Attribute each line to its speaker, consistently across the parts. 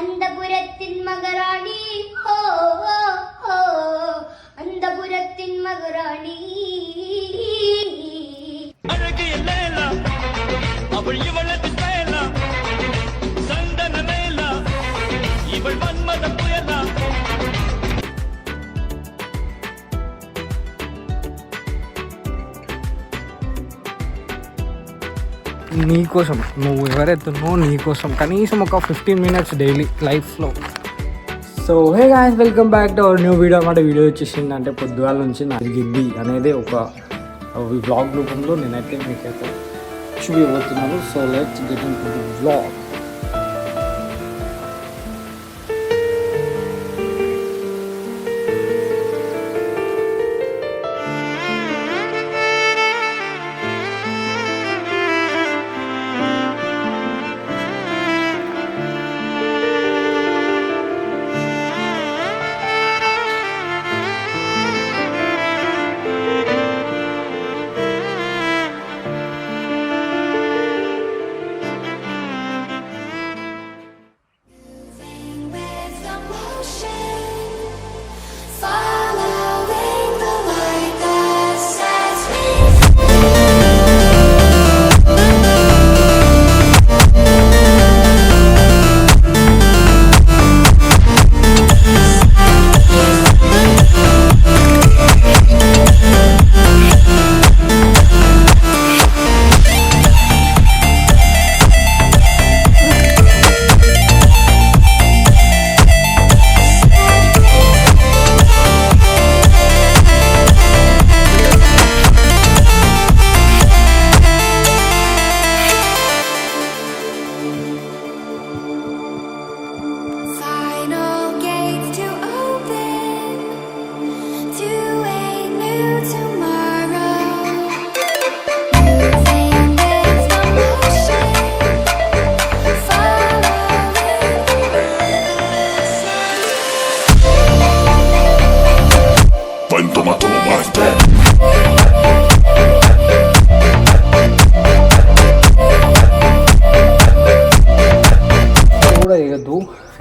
Speaker 1: അന്തപുരത്തിൻ മകറാണി ഹോ ഹോ അന്തപുരത്തിൻ മകറാണി അവൾ ഇവളത് സ്മേല സന്തന മേല ഇവൾ മന്മത പുയല
Speaker 2: నీకోసం నువ్వు ఎవరైతున్నావు నీకోసం కనీసం ఒక 15 minutes డైలీ లైఫ్లో. So hey guys, welcome back to our new video. అన్నమాట వీడియో వచ్చేసింది అంటే పొద్దుగాల నుంచి జరిగింది అనేది ఒక వ్లాగ్ రూపంలో నేనైతే మీకైతే చూపిపోతున్నాను. So let's get in to the vlog.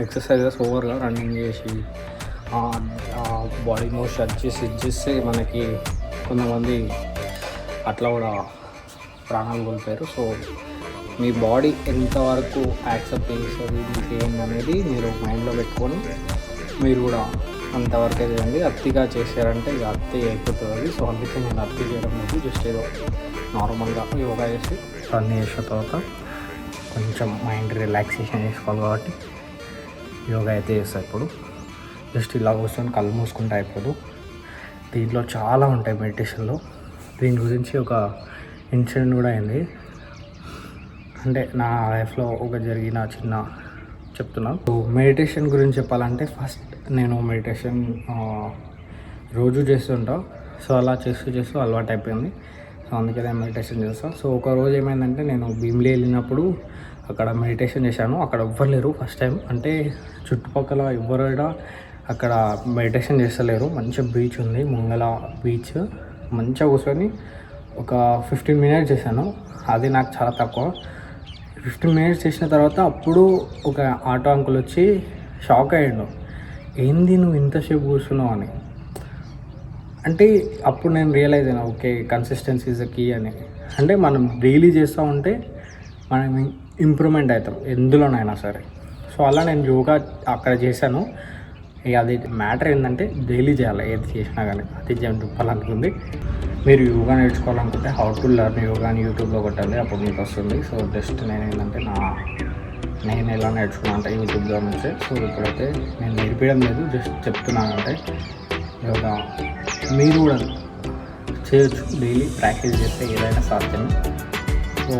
Speaker 2: Exercises ఓవర్గా రన్నింగ్ చేసి బాడీ మోషన్ చేస్తే మనకి కొంతమంది అట్లా కూడా ప్రాణాలు కోల్పోయారు. సో మీ బాడీ ఎంతవరకు యాక్సెప్ట్ చేస్తుంది చేయండి అనేది మీరు మైండ్లో పెట్టుకొని మీరు కూడా అంతవరకే చేయండి. అతిగా చేశారంటే ఇక అతి అయిపోతుంది. సో అందుకే నేను అతి చేయడం లేదు, జస్ట్ ఏదో నార్మల్గా యోగా చేసి రన్ చేసిన తర్వాత కొంచెం మైండ్ రిలాక్సేషన్ చేసుకోవాలి కాబట్టి యోగా అయితే చేస్తాను. ఇప్పుడు జస్ట్ ఇలా కూర్చొని కళ్ళు మూసుకుంటే అయిపోదు. దీంట్లో చాలా ఉంటాయి మెడిటేషన్లో. దీని గురించి ఒక ఇన్సిడెంట్ కూడా అయింది. అంటే నా లైఫ్లో ఒక జరిగిన చిన్న చెప్తున్నాను. మెడిటేషన్ గురించి చెప్పాలంటే ఫస్ట్ నేను మెడిటేషన్ రోజు చేస్తుంటా. సో అలా చేస్తూ అలవాటు అయిపోయింది. సో అందుకే నేను మెడిటేషన్ చేస్తాను. సో ఒక రోజు ఏమైందంటే నేను భీమిలి వెళ్ళినప్పుడు అక్కడ మెడిటేషన్ చేశాను. అక్కడ ఎవ్వరు లేరు ఫస్ట్ టైం. అంటే చుట్టుపక్కల ఎవ్వరు కూడా అక్కడ మెడిటేషన్ చేస్తలేరు. మంచిగా బీచ్ ఉంది, ముంగల బీచ్. మంచిగా కూర్చొని ఒక 15 minutes చేశాను. అది నాకు చాలా తక్కువ. 15 minutes చేసిన తర్వాత అప్పుడు ఒక ఆటో అంకుల్ వచ్చి షాక్ అయ్యాడు, ఏంది నువ్వు ఇంతసేపు కూర్చున్నావు అని. అంటే అప్పుడు నేను రియలైజ్ అయినా, okay consistency is the key అని. అంటే మనం డైలీ చేస్తూ ఉంటే మనం ఇంప్రూవ్మెంట్ అవుతాం ఎందులోనైనా సరే. సో అలా నేను యోగా అక్కడ చేశాను. ఇక అది మ్యాటర్ ఏంటంటే డైలీ చేయాలి ఏది చేసినా కానీ. అది చెప్పాలనుకుంది. మీరు యోగా నేర్చుకోవాలనుకుంటే హౌ టు లెర్న్ యోగా అని యూట్యూబ్లో కొట్టండి, అప్పుడు మీకు వస్తుంది. సో జస్ట్ నేను ఏంటంటే నేను ఎలా నేర్చుకున్నా అంటే యూట్యూబ్లో నుంచే. సో ఇప్పుడైతే నేను నేర్పించడం లేదు, జస్ట్ చెప్తున్నాను. అంటే యోగా మీరు కూడా చేయొచ్చు, డైలీ ప్రాక్టీస్ చేస్తే ఏదైనా సాధ్యం. సో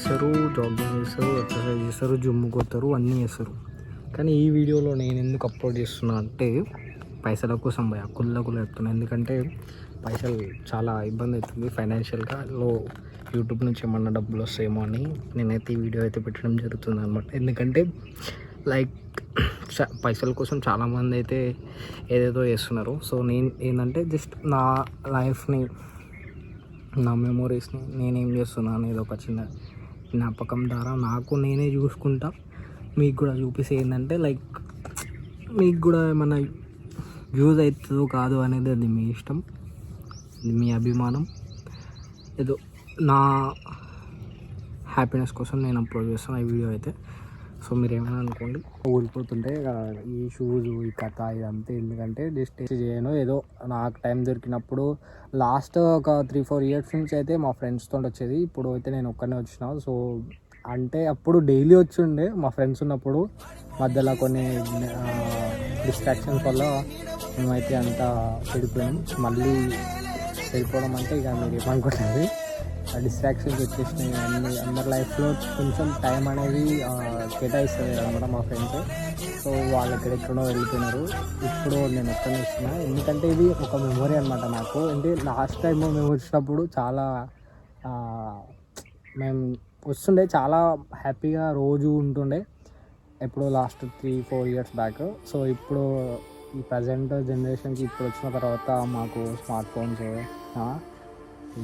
Speaker 2: చేస్తారు, జాగింగ్ చేస్తారు, ఎక్సర్సైజ్ చేస్తారు, జిమ్కి పోతారు, అన్నీ చేస్తారు. కానీ ఈ వీడియోలో నేను ఎందుకు అప్లోడ్ చేస్తున్నా అంటే పైసల కోసం భయ కుళ్ళ చెప్తున్నాను. ఎందుకంటే పైసలు చాలా ఇబ్బంది అవుతుంది ఫైనాన్షియల్గా. యూట్యూబ్ నుంచి ఏమన్నా డబ్బులు వస్తాయేమో అని నేనైతే ఈ వీడియో అయితే పెట్టడం జరుగుతుంది అనమాట. ఎందుకంటే లైక్ పైసల కోసం చాలామంది అయితే ఏదేదో చేస్తున్నారు. సో నేను ఏంటంటే జస్ట్ నా లైఫ్ని, నా మెమొరీస్ని నేనేం చేస్తున్నాను అనేది ఒక చిన్న జ్ఞాపకం ద్వారా నాకు నేనే చూసుకుంటా, మీకు కూడా చూపిస్తే ఏంటంటే లైక్ మీకు కూడా ఏమన్నా యూజ్ అవుతుందో కాదు అనేది అది మీ ఇష్టం, మీ అభిమానం. ఏదో నా హ్యాపీనెస్ కోసం నేను అప్లోడ్ చేస్తాను ఈ వీడియో అయితే. సో మీరు ఏమైనా అనుకోండి, ఊరిపోతుంటే ఈ షూస్ ఈ కథ ఇదంతా ఎందుకంటే జస్ట్ చేయను. ఏదో నాకు టైం దొరికినప్పుడు లాస్ట్ ఒక 3-4 ఇయర్స్ నుంచి అయితే మా ఫ్రెండ్స్తో వచ్చేది. ఇప్పుడు అయితే నేను ఒక్కనే వచ్చిన. సో అంటే అప్పుడు డైలీ వచ్చిండే మా ఫ్రెండ్స్ ఉన్నప్పుడు, మధ్యలో కొన్ని డిస్ట్రాక్షన్స్ వల్ల మేమైతే అంతా చెడిపోయాం. మళ్ళీ చెడిపోవడం అంటే ఇక మీరు ఏమనుకుంటుంది, డిస్ట్రాక్షన్స్ వచ్చేసినాయి. అందరి లైఫ్లో కొంచెం టైం అనేది కేటాయిస్తుంది అనమాట మా ఫ్రెండ్స్. సో వాళ్ళు ఎక్కడెక్కడో వెళ్ళిపోయినారు. ఇప్పుడు నేను ఒక్కనే వస్తున్నా, ఎందుకంటే ఇది ఒక మెమొరీ అనమాట నాకు. అంటే లాస్ట్ టైం మేము వచ్చినప్పుడు చాలా మేము వస్తుండే, చాలా హ్యాపీగా రోజు ఉంటుండే. ఎప్పుడో లాస్ట్ 3-4 ఇయర్స్ బ్యాక్. సో ఇప్పుడు ఈ ప్రజెంట్ జనరేషన్కి ఇప్పుడు వచ్చిన తర్వాత మాకు స్మార్ట్ ఫోన్స్,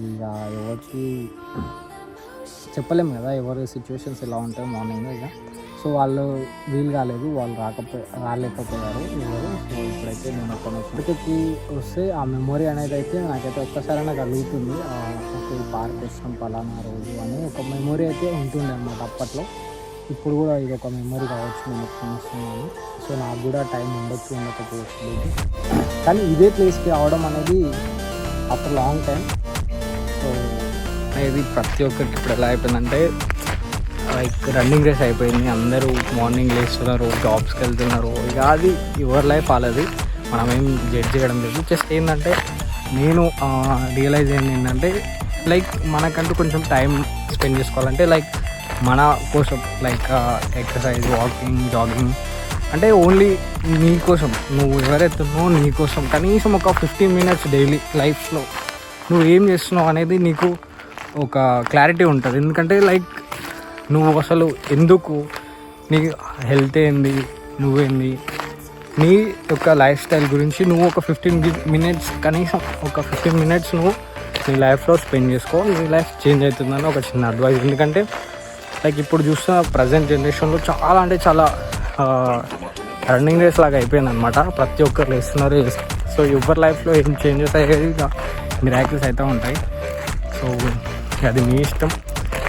Speaker 2: ఇక ఎవరికి చెప్పలేము కదా ఎవరి సిచ్యువేషన్స్ ఎలా ఉంటాయి మార్నింగ్ ఇక. సో వాళ్ళు వీలు కాలేదు, వాళ్ళు రాలేకపోయారు ఎవరు. సో ఇప్పుడైతే నేను ఇప్పటికి వస్తే ఆ మెమొరీ అనేది అయితే నాకైతే ఒక్కసారైనా కలుగుతుంది. ఒక పార్క్ వచ్చినాం పలానా రోజు అని ఒక మెమొరీ అయితే ఉంటుండే అన్నమాట అప్పట్లో. ఇప్పుడు కూడా ఇది ఒక మెమొరీ కావచ్చు నేను వస్తున్నాను. సో నాకు కూడా టైం ఉండకపోవచ్చు, కానీ ఇదే ప్లేస్కి రావడం అనేది after long time. So maybe ప్రతి ఒక్కరికి ఇప్పుడు ఎలా అయిపోయిందంటే లైక్ రన్నింగ్ రేస్ అయిపోయింది. అందరూ మార్నింగ్ లేస్తున్నారు, జాబ్స్కి వెళ్తున్నారు. ఇక అది ఎవరి లైఫ్ వాళ్ళది, మనం ఏం జడ్జ్ చేయడం లేదు. జస్ట్ ఏంటంటే నేను రియలైజ్ అయింది ఏంటంటే లైక్ మనకంటూ కొంచెం టైం స్పెండ్ చేసుకోవాలంటే లైక్ మన కోసం లైక్ ఎక్సర్సైజ్, వాకింగ్, జాగింగ్ అంటే ఓన్లీ నీ కోసం, నువ్వు ఎవరైతున్నావో నీ కోసం కనీసం ఒక 15 మినిట్స్ డైలీ లైఫ్లో నువ్వు ఏం చేస్తున్నావు అనేది నీకు ఒక క్లారిటీ ఉంటుంది. ఎందుకంటే లైక్ నువ్వు అసలు ఎందుకు, నీ హెల్త్ ఏంది, నువ్వేంది, నీ యొక్క లైఫ్ స్టైల్ గురించి నువ్వు ఒక 15 మినిట్స్ కనీసం ఒక 15 మినిట్స్ నువ్వు నీ లైఫ్లో స్పెండ్ చేసుకో. నీ లైఫ్ చేంజ్ అవుతుందని ఒక చిన్న అడ్వైస్. ఎందుకంటే లైక్ ఇప్పుడు చూస్తున్న ప్రజెంట్ జనరేషన్లో చాలా అంటే చాలా రన్నింగ్ రేస్ లాగా అయిపోయింది అనమాట. ప్రతి ఒక్కరు వేస్తున్నారు. సో ఎవరి లైఫ్లో ఏం చేంజెస్ అయ్యేది ఇక మిరాకిల్స్ అయితే ఉంటాయి. సో అది మీ ఇష్టం,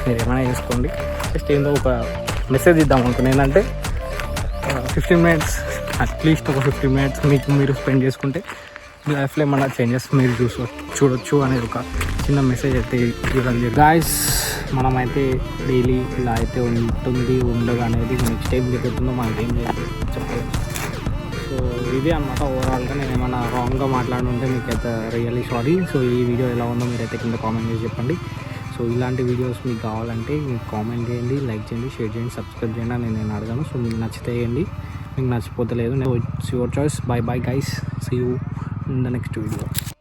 Speaker 2: మీరు ఏమైనా చేసుకోండి. జస్ట్ ఏందో ఒక మెసేజ్ ఇద్దాం అనుకున్నాను ఏంటంటే 15 మినిట్స్ అట్లీస్ట్ ఒక 15 మినిట్స్ మీకు మీరు స్పెండ్ చేసుకుంటే మీ లైఫ్లో ఏమన్నా చేంజెస్ మీరు చూడొచ్చు అనేది ఒక చిన్న మెసేజ్ అయితే ఇవ్వడం జరిగింది. గాయస్ మనమైతే డైలీ ఇలా అయితే ఉండగా అనేది నెక్స్ట్ టైం జరుగుతుందో మనకి ఏం చెప్పలేదు. సో ఇదే అనమాట ఓవరాల్గా. నేను ఏమైనా రాంగ్గా మాట్లాడుంటే మీకైతే రియల్లీ సారీ. సో ఈ వీడియో ఎలా ఉందో మీరైతే కింద కామెంట్ చేసి చెప్పండి. సో ఇలాంటి వీడియోస్ మీకు కావాలంటే మీకు కామెంట్ చేయండి, లైక్ చేయండి, షేర్ చేయండి, సబ్స్క్రైబ్ చేయండి అని నేను అడగాను. సో మీకు నచ్చితే చేయండి, మీకు నచ్చిపోతే లేదు. It's your choice. Bye bye guys, see you in the next video.